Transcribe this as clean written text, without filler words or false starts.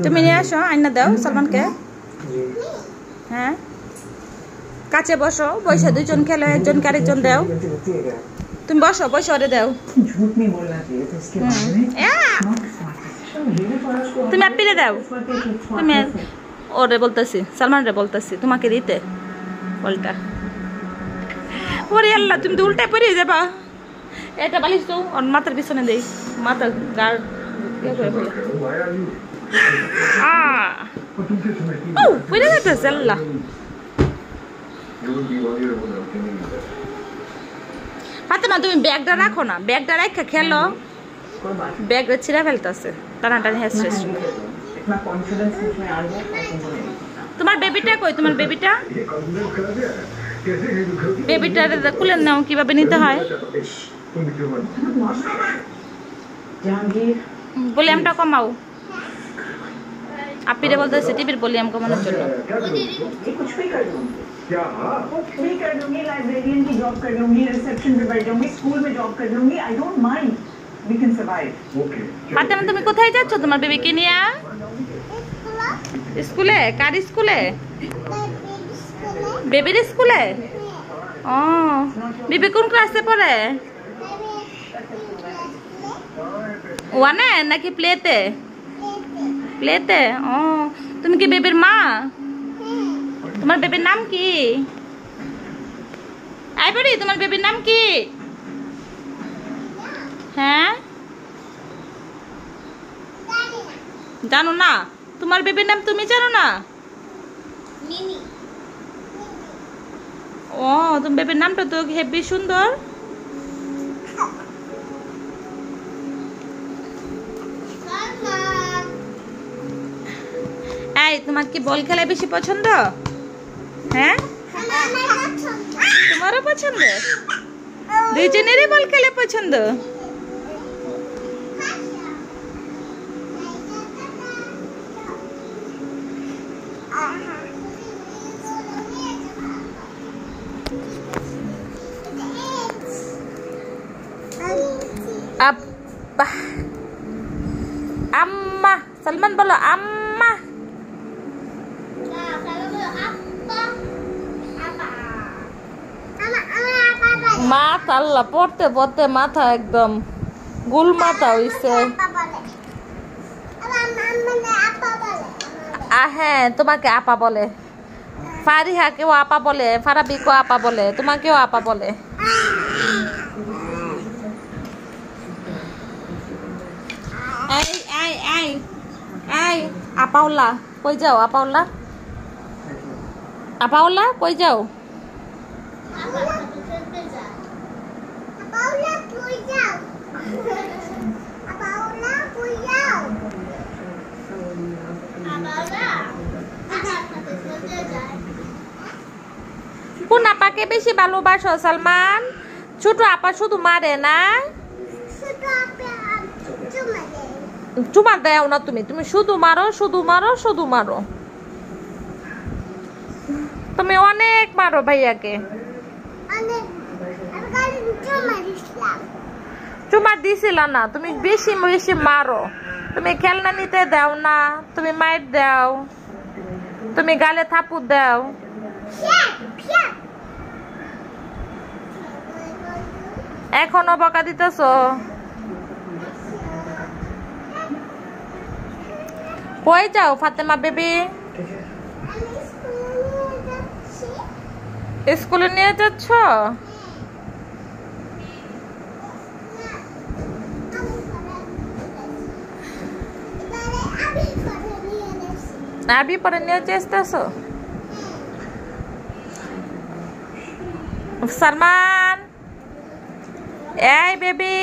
তুমি নিয়ে আসো, আইনা দাও সালমানকে। হ্যাঁ, কাছে বসো, বসে দুজন খেলো, একজনকে আরেকজন দাও। তুমি বসো, বসে ওরে দাও। তুমি আপ্পিরে দাও। তুমি ওরে বলতেছি, সালমান রে বলতেছি তোমাকে দিতে বলটা। ওরে আল্লাহ, তুমি তো উল্টায় পড়ে যাবা। এটা বালিশ তো ওর মাথার পিছনে দেই, মাথা গাড় করে ফেলে। পড়ে যাইতেছে আল্লাহ। ফাতেমা তুমি ব্যাগটা রাখো না, ব্যাগটা রাখা খেলো, ব্যাগটা ছিঁড়া ফেলতেছে টানাটানি হেসে। তোমার বেবিটা কই? তোমার বেবিটা, বেবিটার কুলে নাও, কিভাবে নিতে হয়। ভলিউমটা কমাও। আপিরে বলতেছে টিভির ভলিউম কমানোর জন্য। ফাতেমা তুমি কোথায় যাচ্ছ তোমার বেবিকে নিয়ে? স্কুলে? কার স্কুলে? বেবির স্কুলে। ও, বেবি কোন ক্লাসে পড়ে? ওয়ানে নাকি প্লেতে? প্লেতে। ও, তুমি কি বেবির মা? তোমার বেবির নাম কি? আইবরি, তোমার বেবির নাম কি? হ্যাঁ, জানো না? তোমার বেবির নাম তুমি জানো না? ও, তোমার বেবির নামটা তো হেবি সুন্দর। এই, তোমার কি বল খেলা বেশি পছন্দ? হ্যাঁ, তোমারও পছন্দ? দুইজনেরই বল খেলা পছন্দ। আব্বা, আম্মা, সালমান বলো আম্মা। মাথা আল্লাহ, পড়তে পড়তে মাথা একদম গুল মাথা হইছে। হ্যাঁ, তোমাকে আপা বলে, ফারিহাকেও আপা বলে, ফারাবিকেও আপা বলে, তোমাকেও আপা বলে। এই এই এই এই আপাওলা কই যাও? আপাওলা, আপাওলা কই যাও? কোন আপাকে বেশি ভালোবাসো সালমান? ছোট আপা শুধু মারে না? চুমা দেও না তুমি, তুমি শুধু মারো, শুধু মারো, শুধু মারো। তুমি অনেক মারো ভাইয়াকে। চুমা দিছিল না, তুমি বেশি বেশি মারো। তুমি খেলনা নিতে দাও না, তুমি মাইর দাও, তুমি গালে থাপু দাও। এখনো বকা দিতেছ? কই যাও ফাতেমা বেবি? স্কুলে নিয়ে যাচ্ছ? আবি পরে নিয়ে চেষ্টাছো? সালমান, এই বেবি।